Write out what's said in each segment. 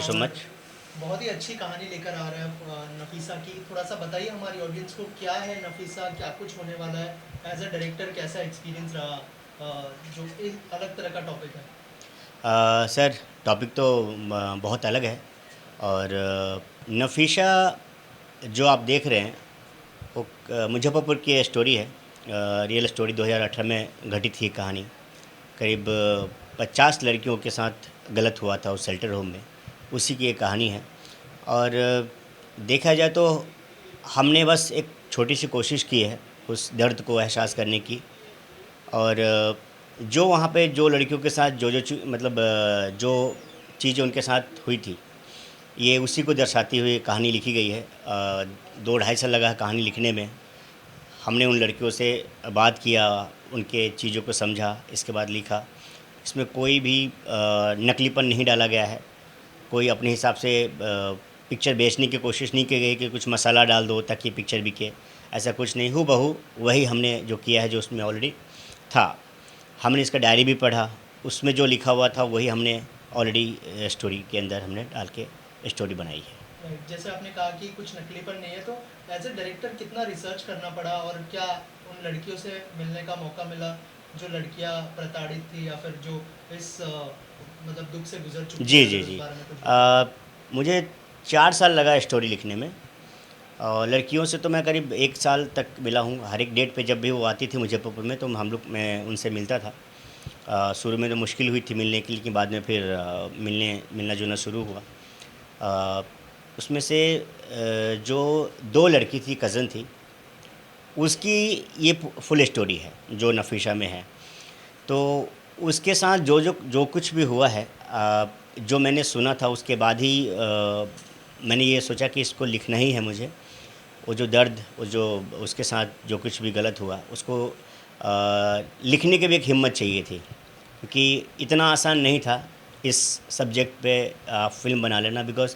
सो और मच। बहुत ही अच्छी कहानी लेकर आ रहे हैं नफीसा की। थोड़ा सा बताइए हमारी ऑडियंस को, क्या है नफीसा, क्या कुछ होने वाला है, एज अ डायरेक्टर कैसा एक्सपीरियंस रहा, जो एक अलग तरह का टॉपिक है। सर, टॉपिक तो बहुत अलग है। और नफ़ीशा जो आप देख रहे हैं वो मुजफ्फरपुर की स्टोरी है। रियल स्टोरी 2018 में घटित थी कहानी। करीब 50 लड़कियों के साथ गलत हुआ था उस शेल्टर होम में, उसी की एक कहानी है। और देखा जाए तो हमने बस एक छोटी सी कोशिश की है उस दर्द को एहसास करने की। और जो वहाँ पे जो लड़कियों के साथ मतलब जो चीज़ें उनके साथ हुई थी, ये उसी को दर्शाती हुई कहानी लिखी गई है। 2 ढाई साल लगा है कहानी लिखने में। हमने उन लड़कियों से बात किया, उनके चीज़ों को समझा, इसके बाद लिखा। इसमें कोई भी नकलीपन नहीं डाला गया है। कोई अपने हिसाब से पिक्चर बेचने की कोशिश नहीं की गई कि कुछ मसाला डाल दो ताकि पिक्चर बिके। ऐसा कुछ नहीं, हूबहू वही हमने जो किया है जो उसमें ऑलरेडी था। हमने इसका डायरी भी पढ़ा, उसमें जो लिखा हुआ था वही हमने ऑलरेडी स्टोरी के अंदर हमने डाल के स्टोरी बनाई है। राइट, जैसे आपने कहा कि कुछ नकलीपन नहीं है, तो एज अ डायरेक्टर कितना रिसर्च करना पड़ा, और क्या उन लड़कियों से मिलने का मौका मिला जो लड़कियां प्रताड़ित थी, या फिर जो इस मतलब दुख से गुजर चुकी जी, है, जी, अगर उस जी। बारे में कुछ बताएं। अ, मुझे 4 साल लगा स्टोरी लिखने में। और लड़कियों से तो मैं करीब 1 साल तक मिला हूँ। हर एक डेट पे जब भी वो आती थी मुज़फ़्फ़रपुर में तो हम लोग मैं उनसे मिलता था। शुरू में तो मुश्किल हुई थी मिलने की, लेकिन बाद में फिर मिलना-जुलना शुरू हुआ। अ, उसमें से जो 2 लड़की थी, कज़न थी, उसकी ये फुल स्टोरी है जो नफ़ीशा में है। तो उसके साथ जो कुछ भी हुआ है, जो मैंने सुना था उसके बाद ही मैंने ये सोचा कि इसको लिखना ही है मुझे। वो जो दर्द, वो जो उसके साथ जो कुछ भी गलत हुआ उसको लिखने की भी एक हिम्मत चाहिए थी, क्योंकि इतना आसान नहीं था इस सब्जेक्ट पे फ़िल्म बना लेना। बिकॉज़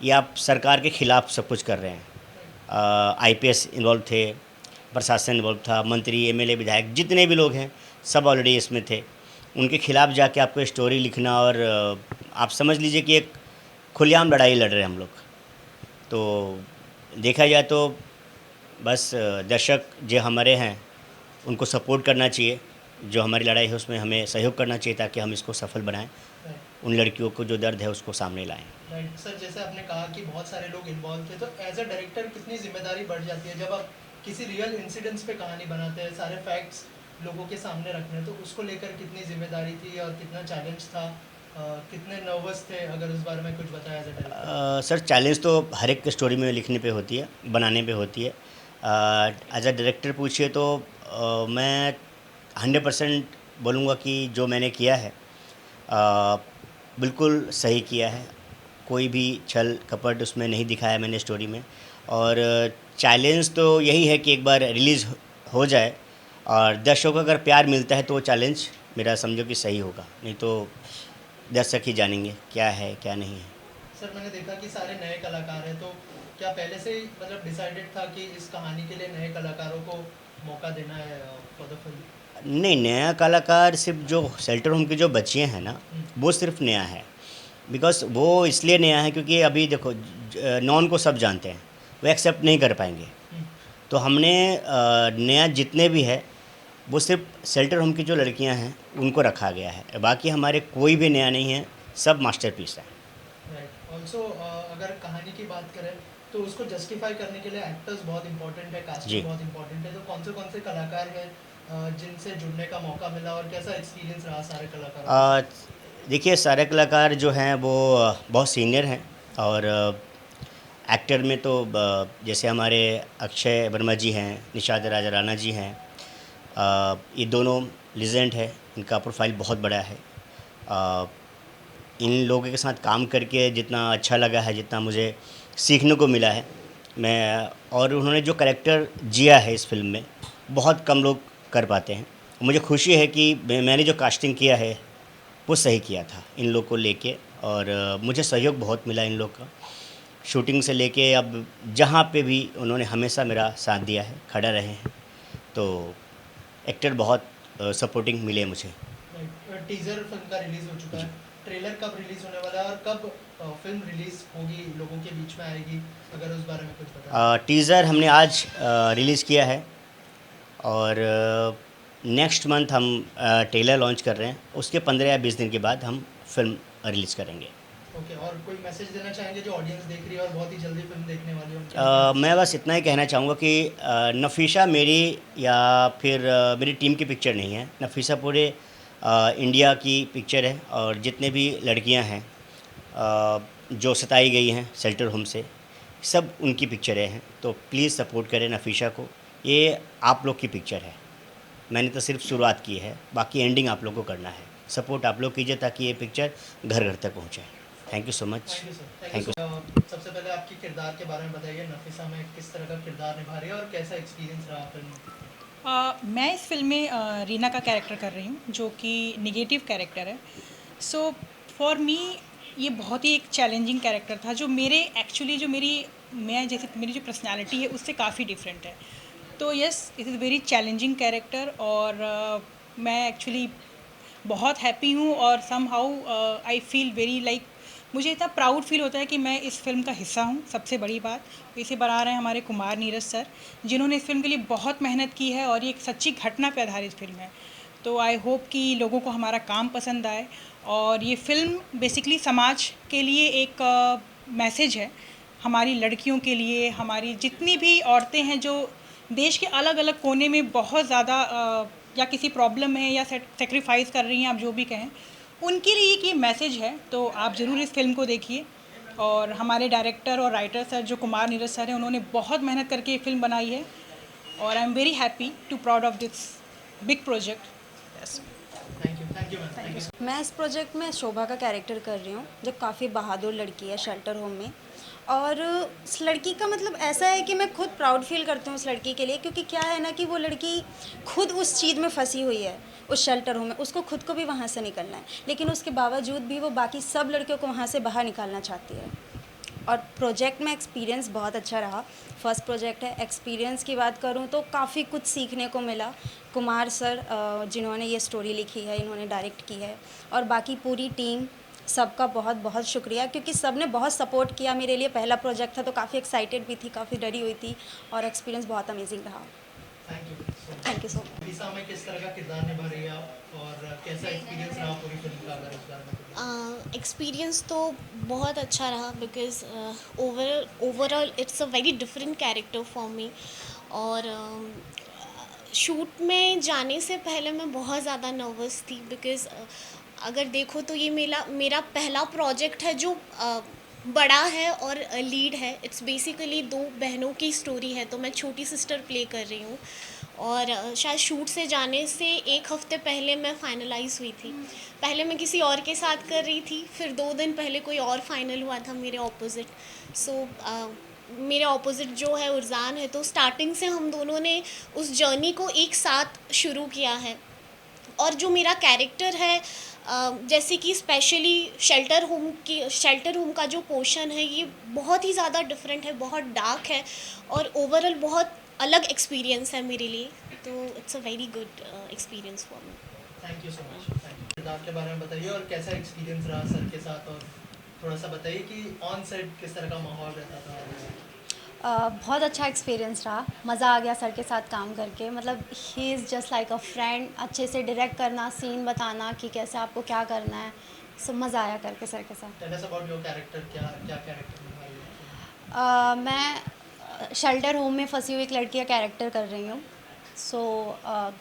ये आप सरकार के ख़िलाफ़ सब कुछ कर रहे हैं। आईपीएस इन्वॉल्व थे, प्रशासन इन्वॉल्व था, मंत्री, एमएलए, विधायक जितने भी लोग हैं सब ऑलरेडी इसमें थे। उनके खिलाफ़ जाके आपको स्टोरी लिखना, और आप समझ लीजिए कि एक खुलेआम लड़ाई लड़ रहे हैं हम लोग। तो देखा जाए तो बस दर्शक जो हमारे हैं उनको सपोर्ट करना चाहिए। जो हमारी लड़ाई है उसमें हमें सहयोग करना चाहिए ताकि हम इसको सफल बनाएँ। राइट। उन लड़कियों को जो दर्द है उसको सामने लाएँ। राइट सर, जैसे आपने कहा कि बहुत सारे लोग इन्वॉल्व थे, तो एज अ डायरेक्टर कितनी जिम्मेदारी बढ़ जाती है जब आप किसी रियल इंसिडेंट्स पे कहानी बनाते हैं, सारे फैक्ट्स लोगों के सामने रखने हैं, तो उसको लेकर कितनी जिम्मेदारी थी और कितना चैलेंज था, कितने नर्वस थे, अगर उस बारे में कुछ बताया as a director. Sir, challenge तो हर एक स्टोरी में लिखने पे होती है, बनाने पे होती है। एज अ डायरेक्टर पूछिए तो मैं 100% बोलूँगा कि जो मैंने किया है अ, बिल्कुल सही किया है। कोई भी छल कपट उसमें नहीं दिखाया मैंने स्टोरी में। और चैलेंज तो यही है कि एक बार रिलीज़ हो जाए और दर्शकों को अगर प्यार मिलता है तो वो चैलेंज मेरा समझो कि सही होगा, नहीं तो दर्शक ही जानेंगे क्या है क्या नहीं है। सर, मैंने देखा कि सारे नए कलाकार हैं, तो क्या पहले से ही मतलब डिसाइडेड था कि इस कहानी के लिए नए कलाकारों को मौका देना है फॉर द फिल्म। नहीं, नया कलाकार सिर्फ़ जो शेल्टर होम की जो बच्चियाँ हैं ना, वो सिर्फ़ नया है। बिकॉज़ वो इसलिए नया है क्योंकि अभी देखो नॉन को सब जानते हैं, वो एक्सेप्ट नहीं कर पाएँगे। तो हमने नया जितने भी है वो सिर्फ़ शेल्टर होम की जो लड़कियाँ हैं उनको रखा गया है। बाकी हमारे कोई भी नया नहीं है, सब मास्टरपीस है। राइट, ऑल्सो अगर कहानी की बात करें तो उसको जस्टिफाई करने के लिए एक्टर्स बहुत इंपॉर्टेंट है, कास्टिंग जी। बहुत इंपॉर्टेंट है, तो कौन से कलाकार हैं जिनसे जुड़ने का मौका मिला, और कैसा एक्सपीरियंस रहा सारे कलाकारों के अ, साथ। देखिए, सारे कलाकार जो हैं वो बहुत सीनियर हैं। और एक्टर में तो जैसे हमारे अक्षय वर्मा जी हैं, निषाद राजा राणा जी हैं। ये दोनों लीजेंड है, इनका प्रोफाइल बहुत बड़ा है। अ, इन लोगों के साथ काम करके जितना अच्छा लगा है, जितना मुझे सीखने को मिला है, मैं और उन्होंने जो कैरेक्टर जिया है इस फ़िल्म में, बहुत कम लोग कर पाते हैं। मुझे खुशी है कि मैंने जो कास्टिंग किया है, वो सही किया था इन लोग को लेके। और मुझे सहयोग बहुत मिला इन लोग का। शूटिंग से लेके अब जहाँ पे भी उन्होंने हमेशा मेरा साथ दिया है, खड़ा रहे हैं। तो एक्टर बहुत सपोर्टिंग मिले मुझे। राइट, टीजर फिल्म का रिलीज हो चुका जी। है, ट्रेलर कब रिलीज होने वाला है और कब फिल्म रिलीज होगी, लोगों के बीच में आएगी, अगर उस बारे में कुछ बता टीज़र हमने आज रिलीज़ किया है और नेक्स्ट मंथ हम ट्रेलर लॉन्च कर रहे हैं। उसके 15 या 20 दिन के बाद हम फिल्म रिलीज़ करेंगे। ओके, और कोई मैसेज देना चाहेंगे जो ऑडियंस देख रही है और बहुत ही जल्दी फिल्म देखने वाली है उनके लिए? मैं बस इतना ही कहना चाहूँगा कि नफ़ीसा मेरी या फिर मेरी टीम की पिक्चर नहीं है। नफ़ीसा पूरे इंडिया की पिक्चर है और जितने भी लड़कियां हैं जो सताई गई हैं शेल्टर होम से, सब उनकी पिक्चरें हैं। तो प्लीज़ सपोर्ट करें नफ़ीसा को। ये आप लोग की पिक्चर है, मैंने तो सिर्फ शुरुआत की है, बाकी एंडिंग आप लोग को करना है। सपोर्ट आप लोग कीजिए ताकि ये पिक्चर घर घर तक पहुँचे। Thank you so much. Thank you sir, thank you. सबसे पहले आपकी किरदार के बारे में बताइए, नफीसा में किस तरह का किरदार निभा रही है और कैसा एक्सपीरियंस रहा फिल्म में? मैं इस फिल्म में रीना का कैरेक्टर कर रही हूँ, जो कि निगेटिव कैरेक्टर है। सो फॉर मी ये बहुत ही एक चैलेंजिंग कैरेक्टर था, जो मेरे एक्चुअली जो मैं जैसे मेरी जो पर्सनालिटी है उससे काफ़ी डिफरेंट है। तो yes, it is very challenging character और मैं एक्चुअली बहुत हैप्पी हूँ और somehow I feel very like, मुझे इतना प्राउड फील होता है कि मैं इस फिल्म का हिस्सा हूँ। सबसे बड़ी बात इसे बना रहे हैं हमारे कुमार नीरज सर, जिन्होंने इस फिल्म के लिए बहुत मेहनत की है और ये एक सच्ची घटना पर आधारित फिल्म है। तो आई होप कि लोगों को हमारा काम पसंद आए। और ये फिल्म बेसिकली समाज के लिए एक मैसेज है, हमारी लड़कियों के लिए, हमारी जितनी भी औरतें हैं जो देश के अलग अलग कोने में बहुत ज़्यादा या किसी प्रॉब्लम में है या सेक्रीफाइस कर रही हैं, आप जो भी कहें, उनके लिए एक ये मैसेज है। तो आप ज़रूर इस फिल्म को देखिए। और हमारे डायरेक्टर और राइटर सर जो कुमार नीरज सर हैं, उन्होंने बहुत मेहनत करके ये फिल्म बनाई है और I am very happy to proud of this big project. Yes, thank you ma'am, thank you. मैं इस प्रोजेक्ट में शोभा का कैरेक्टर कर रही हूँ, जो काफ़ी बहादुर लड़की है शेल्टर होम में। और उस लड़की का मतलब ऐसा है कि मैं खुद प्राउड फील करती हूँ उस लड़की के लिए, क्योंकि क्या है ना कि वो लड़की खुद उस चीज़ में फंसी हुई है, उस शेल्टर होम में। उसको खुद को भी वहाँ से निकलना है, लेकिन उसके बावजूद भी वो बाकी सब लड़कियों को वहाँ से बाहर निकालना चाहती है। और प्रोजेक्ट में एक्सपीरियंस बहुत अच्छा रहा। फर्स्ट प्रोजेक्ट है। एक्सपीरियंस की बात करूँ तो काफ़ी कुछ सीखने को मिला। कुमार सर जिन्होंने ये स्टोरी लिखी है, इन्होंने डायरेक्ट की है, और बाकी पूरी टीम, सबका बहुत बहुत शुक्रिया, क्योंकि सब ने बहुत सपोर्ट किया मेरे लिए। पहला प्रोजेक्ट था तो काफ़ी एक्साइटेड भी थी, काफ़ी डरी हुई थी, और एक्सपीरियंस बहुत अमेजिंग रहा। Thank you so much. Nafisa में किस तरह का किरदार निभा रही है आप और कैसा एक्सपीरियंस रहा पूरी फिल्म का, अगर इस बारे में कुछ? एक्सपीरियंस तो बहुत अच्छा रहा, because overall it's a very different character for me. और शूट में जाने से पहले मैं बहुत ज़्यादा नर्वस थी, बिकॉज अगर देखो तो ये मेरा पहला प्रोजेक्ट है जो बड़ा है और लीड है। इट्स बेसिकली दो बहनों की स्टोरी है, तो मैं छोटी सिस्टर प्ले कर रही हूँ। और शायद शूट से जाने से एक हफ़्ते पहले मैं फाइनलाइज हुई थी। पहले मैं किसी और के साथ कर रही थी, फिर 2 दिन पहले कोई और फाइनल हुआ था मेरे ऑपोजिट। सो मेरे ऑपोजिट जो है उर्जान है, तो स्टार्टिंग से हम दोनों ने उस जर्नी को एक साथ शुरू किया है। और जो मेरा कैरेक्टर है, जैसे कि स्पेशली शेल्टर होम का जो पोर्शन है, ये बहुत ही ज़्यादा डिफरेंट है, बहुत डार्क है, और ओवरऑल बहुत अलग एक्सपीरियंस है मेरे लिए। तो it's a very good experience for me. Thank you so much. किरदार के बारे में बताइए और कैसा एक्सपीरियंस रहा सर के साथ, और थोड़ा सा बताइए कि ऑन सेट किस तरह का माहौल रहता था। बहुत अच्छा एक्सपीरियंस रहा। मज़ा आ गया सर के साथ काम करके। मतलब he is just like a friend. अच्छे से डायरेक्ट करना, सीन बताना कि कैसे आपको क्या करना है, सब मज़ा आया करके सर के साथ। Tell us about your character, क्या क्या कैरेक्टर निभाई है? मैं शेल्टर होम में फंसी हुई एक लड़की का कैरेक्टर कर रही हूँ। सो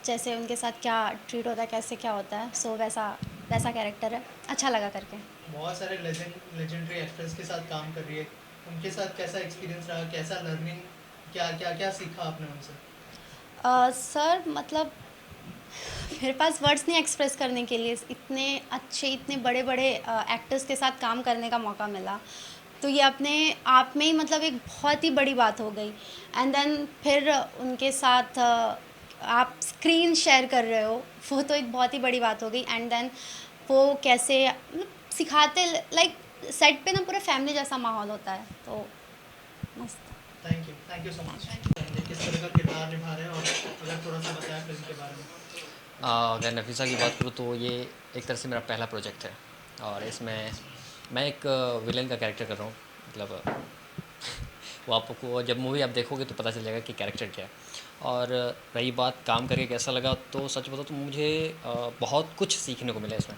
जैसे उनके साथ क्या ट्रीट होता है, कैसे क्या होता है, सो वैसा वैसा कैरेक्टर है। अच्छा लगा करके। बहुत सारे लेजेंडरी एक्टर्स के साथ काम कर रही है, उनके साथ कैसा एक्सपीरियंस रहा, कैसा लर्निंग, क्या क्या क्या सीखा आपने उनसे? सर मतलब मेरे पास वर्ड्स नहीं एक्सप्रेस करने के लिए। इतने अच्छे, इतने बड़े बड़े एक्टर्स के साथ काम करने का मौका मिला, तो ये अपने आप में ही मतलब एक बहुत ही बड़ी बात हो गई। एंड देन फिर उनके साथ आप स्क्रीन शेयर कर रहे हो, वो तो एक बहुत ही बड़ी बात हो गई। एंड देन वो कैसे मतलब सिखाते, लाइक सेट पे ना पूरा फैमिली जैसा माहौल होता है, तो मस्त। Thank you so much. किस तरह का किरदार निभा रहे हैं और अगर थोड़ा सा बताया फिल्म के बारे में। अगर नफीसा की बात करूँ तो ये एक तरह से मेरा पहला प्रोजेक्ट है और इसमें मैं एक विलन का कैरेक्टर कर रहा हूँ। मतलब वो आपको जब मूवी आप देखोगे तो पता चल जाएगा कि कैरेक्टर क्या है। और रही बात काम करके कैसा लगा, तो सच बताऊँ तो मुझे बहुत कुछ सीखने को मिला इसमें।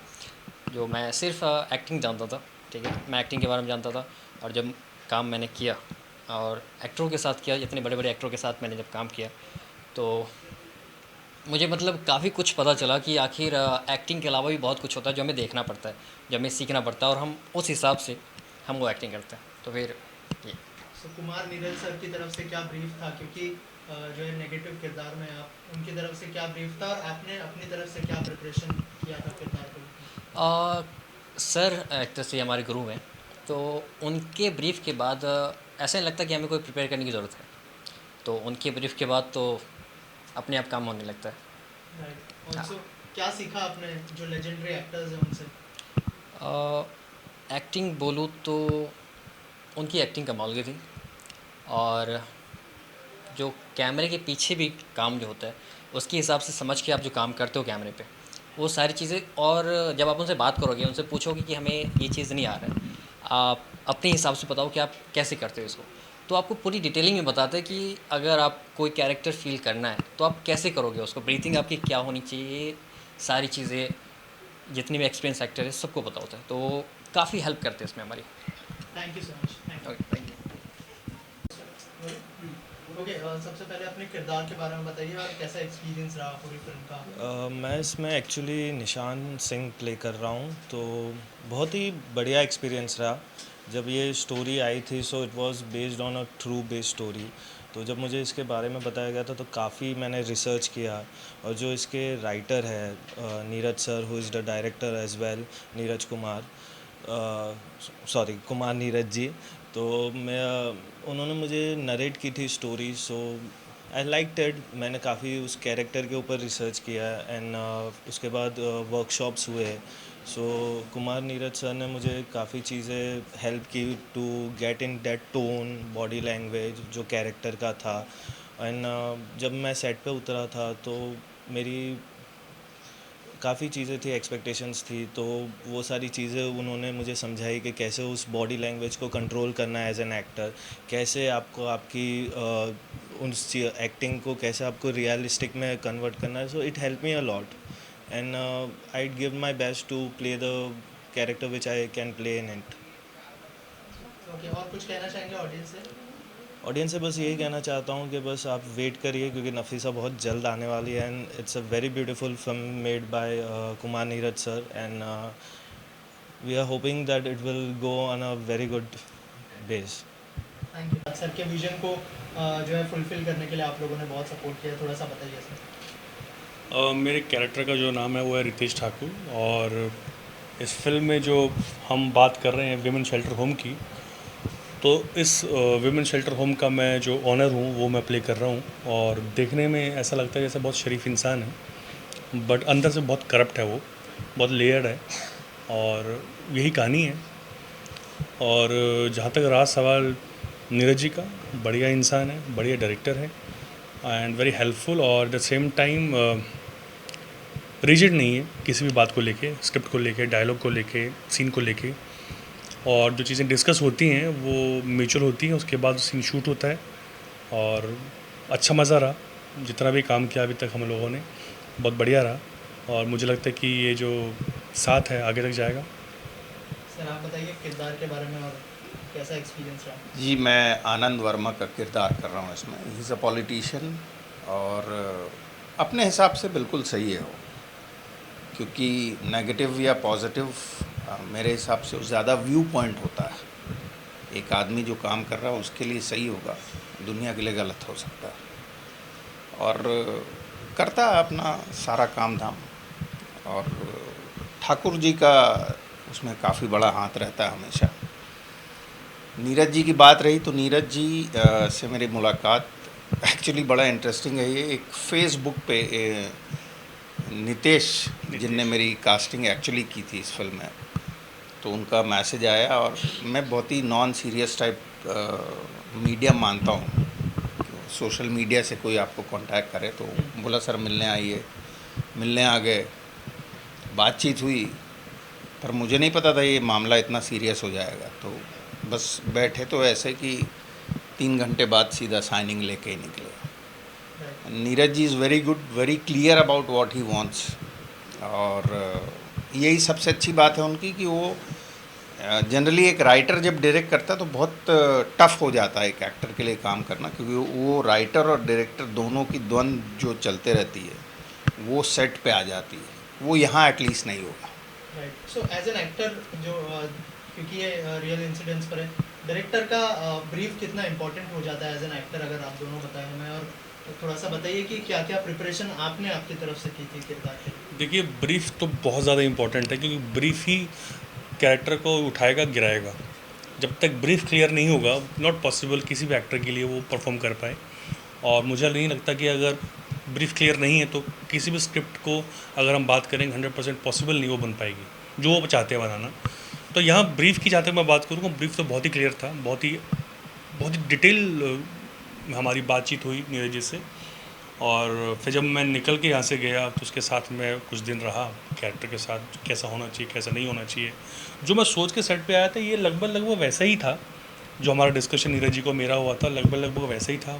जो मैं सिर्फ एक्टिंग जानता था, ठीक है, मैं एक्टिंग के बारे में जानता था, और जब काम मैंने किया और एक्टरों के साथ किया, इतने बड़े बड़े एक्टरों के साथ मैंने जब काम किया, तो मुझे मतलब काफ़ी कुछ पता चला कि आखिर एक्टिंग के अलावा भी बहुत कुछ होता है जो हमें देखना पड़ता है, जो हमें सीखना पड़ता है, और हम उस हिसाब से हम वो एक्टिंग करते हैं। तो फिर ये तो कुमार नीरज सर की तरफ से क्या ब्रीफ था, क्योंकि जो है नेगेटिव किरदार में आप उनकी तरफ से क्या ब्रीफ था और आपने अपनी तरफ से क्या प्रिपरेशन किया था किरदार को? सर एक तरह से हमारे गुरु हैं, तो उनके ब्रीफ के बाद ऐसा नहीं लगता कि हमें कोई प्रिपेयर करने की ज़रूरत है। तो उनके ब्रीफ के बाद तो अपने आप काम होने लगता है। राइट। ऑल्सो क्या सीखा आपने जो लेजेंडरी एक्टर्स हैं उनसे? एक्टिंग बोलूँ तो उनकी एक्टिंग कमाल की थी, और जो कैमरे के पीछे भी काम जो होता है उसके हिसाब से समझ के आप जो काम करते हो कैमरे पे, वो सारी चीज़ें। और जब आप उनसे बात करोगे, उनसे पूछोगे कि हमें ये चीज़ नहीं आ रहा है, आप अपने हिसाब से बताओ कि आप कैसे करते हो इसको, तो आपको पूरी डिटेलिंग में बताते हैं कि अगर आप कोई कैरेक्टर फील करना है तो आप कैसे करोगे उसको, ब्रीथिंग आपकी क्या होनी चाहिए, सारी चीज़ें जितने भी एक्सपीरियंस एक्टर है सबको पता होता है। तो काफ़ी हेल्प करते हैं इसमें हमारी। Thank you so much. Thank okay, thank you. You. Okay, सबसे पहले अपने किरदार के बारे में बताइए और कैसा एक्सपीरियंस रहा पूरी फिल्म का? मैं इसमें एक्चुअली निशान सिंह प्ले कर रहा हूँ, तो बहुत ही बढ़िया एक्सपीरियंस रहा। जब ये स्टोरी आई थी, so it was based on a true based story. तो जब मुझे इसके बारे में बताया गया था तो काफ़ी मैंने रिसर्च किया, और जो इसके राइटर है Neeraj sir, who is the director as well, Neeraj Kumar, sorry Kumar Neeraj ji, तो उन्होंने मुझे नरेट की थी story. So I like it. मैंने काफ़ी उस कैरेक्टर के ऊपर रिसर्च किया, एंड उसके बाद वर्कशॉप्स हुए। सो कुमार नीरज सर ने मुझे काफ़ी चीज़ें हेल्प की to get in that tone, body language जो कैरेक्टर का था। एंड जब मैं सेट पे उतरा था तो मेरी काफ़ी चीज़ें थी, एक्सपेक्टेशंस थी, तो वो सारी चीज़ें उन्होंने मुझे समझाई कि कैसे उस बॉडी लैंग्वेज को कंट्रोल करना है एज एन एक्टर, कैसे आपको आपकी उस एक्टिंग को कैसे आपको रियलिस्टिक में कन्वर्ट करना है। So it help me a lot, and I give my best to play the character which I can play in it. Okay, और कुछ कहना चाहेंगे ऑडियंस से? ऑडियंस से बस यही कहना चाहता हूँ कि बस आप वेट करिए, क्योंकि नफीसा बहुत जल्द आने वाली है, and it's a very beautiful film made by Kumar Neeraj sir, and we are hoping that it will go on a very good base. Thank you sir के विजन को जो है फुलफिल करने के लिए आप लोगों ने बहुत सपोर्ट किया, थोड़ा सा बताइए सर। मेरे कैरेक्टर का जो नाम है वो है रितेश ठाकुर, और इस फिल्म में जो हम बात कर रहे हैं विमेन शेल्टर होम की, तो इस विमेन शेल्टर होम का मैं जो ऑनर हूँ वो मैं प्ले कर रहा हूँ। और देखने में ऐसा लगता है जैसे बहुत शरीफ इंसान है, बट अंदर से बहुत करप्ट है, वो बहुत लेयर्ड है, और यही कहानी है। और जहाँ तक रहा सवाल नीरज जी का, बढ़िया इंसान है, बढ़िया डायरेक्टर है, एंड वेरी हेल्पफुल, और at the same time rigid नहीं है किसी भी बात को लेके, स्क्रिप्ट को लेके, डायलॉग को लेके, सीन को लेके, और जो चीज़ें डिस्कस होती हैं वो म्यूचुअल होती हैं। उसके बाद सीन शूट होता है, और अच्छा मज़ा रहा। जितना भी काम किया अभी तक हम लोगों ने, बहुत बढ़िया रहा, और मुझे लगता है कि ये जो साथ है आगे तक जाएगा। सर आप बताइए किरदार के बारे में और कैसा एक्सपीरियंस रहा? जी, मैं आनंद वर्मा का किरदार कर रहा हूँ इसमें। ही इज़ अ पॉलिटिशियन, और अपने हिसाब से बिल्कुल सही है वो, क्योंकि नेगेटिव या पॉजिटिव मेरे हिसाब से ज़्यादा व्यू पॉइंट होता है। एक आदमी जो काम कर रहा है उसके लिए सही होगा, दुनिया के लिए गलत हो सकता है, और करता है अपना सारा काम धाम। और ठाकुर जी का उसमें काफ़ी बड़ा हाथ रहता है हमेशा। नीरज जी की बात रही तो नीरज जी से मेरी मुलाकात एक्चुअली बड़ा इंटरेस्टिंग है। ये एक फेसबुक पे नितेश जिनने मेरी कास्टिंग एक्चुअली की थी इस फिल्म में, तो उनका मैसेज आया, और मैं बहुत ही नॉन सीरियस टाइप मीडियम मानता हूँ। सोशल मीडिया से कोई आपको कांटेक्ट करे तो बोला सर मिलने आइए, मिलने आ गए, बातचीत हुई, पर मुझे नहीं पता था ये मामला इतना सीरियस हो जाएगा। तो बस बैठे तो ऐसे कि 3 घंटे बाद सीधा साइनिंग लेके ही निकले। Neeraj ji is very good, very clear about what he wants, और यही सबसे अच्छी बात है उनकी कि वो जनरली एक राइटर जब डायरेक्ट करता है तो बहुत टफ हो जाता है एक एक्टर के लिए काम करना, क्योंकि वो राइटर और डायरेक्टर दोनों की द्वंद्व जो चलते रहती है वो सेट पे आ जाती है, वो यहाँ एटलीस्ट नहीं होगा। Right. So as an actor जो क्योंकि ये रियल इंसिडेंट्स पर है, डायरेक्टर का ब्रीफ कितना इंपॉर्टेंट हो जाता है एज एन एक्टर, अगर आप दोनों बताएं हमें, और थोड़ा सा बताइए कि क्या क्या प्रिपरेशन आपने आपकी तरफ से की थी किरदार के लिए। देखिए, ब्रीफ तो बहुत ज़्यादा इंपॉर्टेंट है, क्योंकि ब्रीफ ही कैरेक्टर को उठाएगा, गिराएगा। जब तक ब्रीफ क्लियर नहीं होगा, नॉट पॉसिबल किसी भी एक्टर के लिए वो परफॉर्म कर पाए। और मुझे नहीं लगता कि अगर ब्रीफ क्लियर नहीं है तो किसी भी स्क्रिप्ट को अगर हम बात करेंगे 100% पॉसिबल नहीं वो बन पाएगी जो वो चाहते हैं बनाना। तो यहाँ ब्रीफ की जहाँ तक मैं बात करूँगा, ब्रीफ तो बहुत ही क्लियर था, बहुत ही डिटेल हमारी बातचीत हुई नीरज जी से। और फिर जब मैं निकल के यहाँ से गया तो उसके साथ मैं कुछ दिन रहा कैरेक्टर के साथ, कैसा होना चाहिए कैसा नहीं होना चाहिए। जो मैं सोच के सेट पे आया था ये लगभग वैसा ही था जो हमारा डिस्कशन नीरज जी को मेरा हुआ था, लगभग वैसा ही था।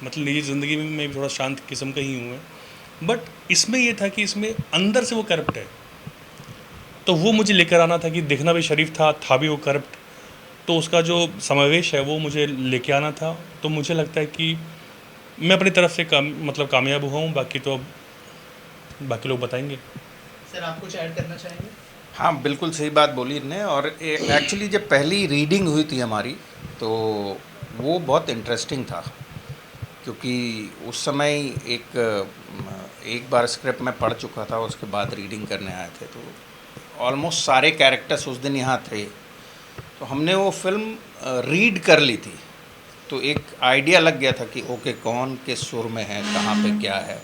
मतलब निजी ज़िंदगी में मैं भी थोड़ा शांत किस्म का ही हूँ मैं, बट इसमें ये था कि इसमें अंदर से वो करप्ट है, तो वो मुझे लेकर आना था कि दिखना भी शरीफ था भी वो करप्ट, तो उसका जो समावेश है वो मुझे लेके आना था। तो मुझे लगता है कि मैं अपनी तरफ से कामयाब हुआ हूँ, बाकी तो अब बाकी लोग बताएंगे। सर आप कुछ ऐड करना चाहेंगे? हाँ, बिल्कुल सही बात बोली ने। और एक्चुअली जब पहली रीडिंग हुई थी हमारी तो वो बहुत इंटरेस्टिंग था, क्योंकि उस समय एक बार स्क्रिप्ट मैं पढ़ चुका था, उसके बाद रीडिंग करने आए थे, तो ऑलमोस्ट सारे कैरेक्टर्स उस दिन यहाँ थे, तो हमने वो फिल्म रीड कर ली थी। तो एक आइडिया लग गया था कि ओके कौन किस सुर में है, कहाँ पे क्या है,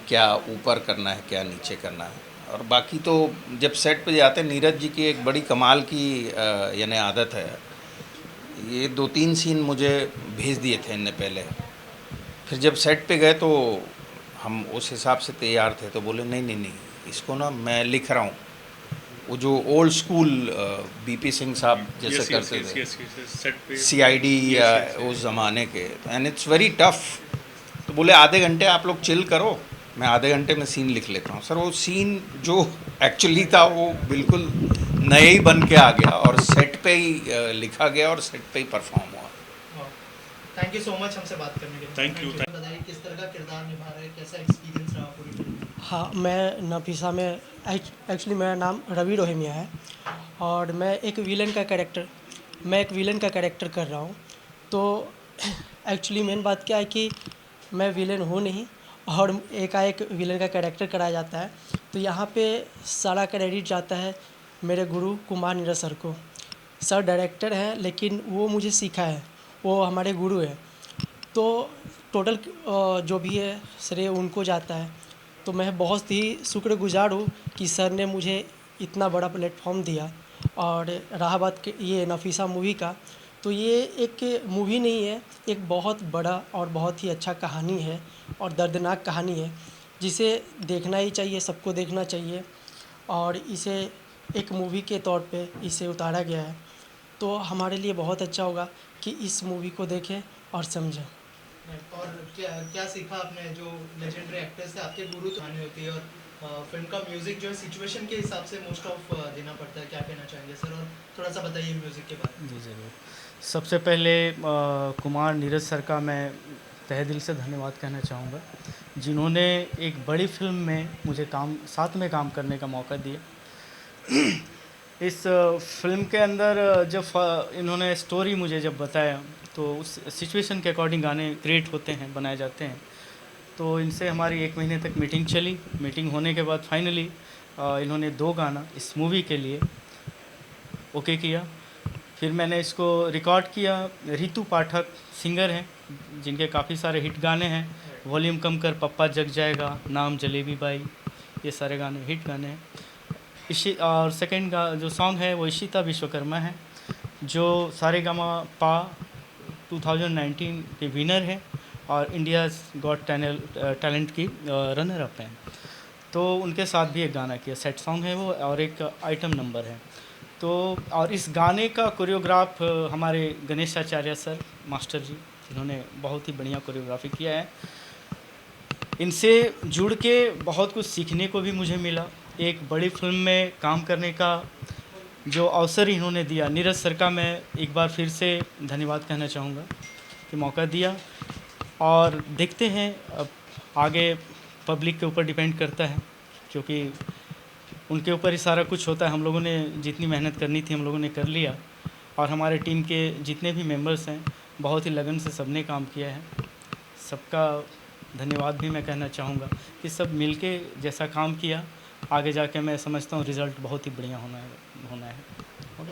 क्या ऊपर करना है क्या नीचे करना है। और बाकी तो जब सेट पे जाते हैं, नीरज जी की एक बड़ी कमाल की यानी आदत है, ये 2-3 सीन मुझे भेज दिए थे इनने पहले, फिर जब सेट पे गए तो हम उस हिसाब से तैयार थे, तो बोले नहीं इसको ना मैं लिख रहा हूँ, वो जो ओल्ड स्कूल बीपी सिंह साहब जैसे करते थे CID या उस ज़माने के, एंड इट्स वेरी टफ। तो बोले आधे घंटे आप लोग चिल करो, मैं आधे घंटे में सीन लिख लेता हूँ। सर वो सीन जो एक्चुअली था वो बिल्कुल नए ही बन के आ गया और सेट पे ही लिखा गया और सेट पे ही परफॉर्म हुआ। थैंक यू सो मच हमसे बात करने के लिए। Thank you. बताइए किस तरह का किरदार निभा रहे हैं, कैसा एक्सपीरियंस रहा पूरी फिल्म? हाँ, मैं नफीसा में एक्चुअली मेरा नाम रवि रोहिमिया है और मैं एक विलन का कैरेक्टर कर रहा हूँ। तो एक्चुअली मेन बात क्या है कि मैं विलन हूँ नहीं और एकाएक विलन का कैरेक्टर कराया जाता है, तो यहाँ पे सारा क्रेडिट जाता है मेरे गुरु कुमार नीरज सर को। सर डायरेक्टर हैं लेकिन वो मुझे सीखा है, वो हमारे गुरु है, तो टोटल जो भी है श्रेय उनको जाता है। तो मैं बहुत ही शुक्रगुजार हूँ कि सर ने मुझे इतना बड़ा प्लेटफॉर्म दिया। और रहा बात ये नफीसा मूवी का, तो ये एक मूवी नहीं है, एक बहुत बड़ा और बहुत ही अच्छा कहानी है और दर्दनाक कहानी है, जिसे देखना ही चाहिए, सबको देखना चाहिए। और इसे एक मूवी के तौर पे इसे उतारा गया है, तो हमारे लिए बहुत अच्छा होगा कि इस मूवी को देखें और समझें। और क्या सीखा आपने? जो लेजेंडरी एक्टर्स थे आपके गुरु तो आने होती है, और फिल्म का म्यूज़िक जो है सिचुएशन के हिसाब से मोस्ट ऑफ देना पड़ता है, क्या कहना चाहेंगे सर? और थोड़ा सा बताइए म्यूज़िक के बारे में। जी ज़रूर। सबसे पहले कुमार नीरज सर का मैं तहे दिल से धन्यवाद कहना चाहूँगा, जिन्होंने एक बड़ी फिल्म में मुझे साथ में काम करने का मौका दिया। इस फिल्म के अंदर जब इन्होंने स्टोरी मुझे जब बताया तो उस सिचुएशन के अकॉर्डिंग गाने क्रिएट होते हैं, बनाए जाते हैं। तो इनसे हमारी 1 महीने तक मीटिंग चली। मीटिंग होने के बाद फाइनली इन्होंने 2 गाना इस मूवी के लिए ओके किया। फिर मैंने इसको रिकॉर्ड किया। रितु पाठक सिंगर हैं जिनके काफ़ी सारे हिट गाने हैं, वॉल्यूम कम कर, पप्पा जग जाएगा, नाम जलेबी बाई, ये सारे गाने हिट गाने हैं। और सेकंड जो सॉन्ग है वो इशिता विश्वकर्मा है, जो सारेगामा पा 2019 के विनर है और इंडियाज़ गॉट टैलेंट की रनर अप हैं। तो उनके साथ भी एक गाना किया, सेट सॉन्ग है वो और एक आइटम नंबर है। तो और इस गाने का कोरियोग्राफ हमारे गणेशाचार्य सर मास्टर जी, जिन्होंने बहुत ही बढ़िया कोरियोग्राफी किया है। इनसे जुड़ के बहुत कुछ सीखने को भी मुझे मिला। एक बड़ी फिल्म में काम करने का जो अवसर इन्होंने दिया, नीरज सर का मैं एक बार फिर से धन्यवाद कहना चाहूँगा कि मौका दिया। और देखते हैं अब आगे पब्लिक के ऊपर डिपेंड करता है, क्योंकि उनके ऊपर ही सारा कुछ होता है। हम लोगों ने जितनी मेहनत करनी थी हम लोगों ने कर लिया, और हमारे टीम के जितने भी मेंबर्स हैं बहुत ही लगन से सबने काम किया है। सबका धन्यवाद भी मैं कहना चाहूँगा कि सब मिलके जैसा काम किया, आगे जाके मैं समझता हूँ रिज़ल्ट बहुत ही बढ़िया होना है।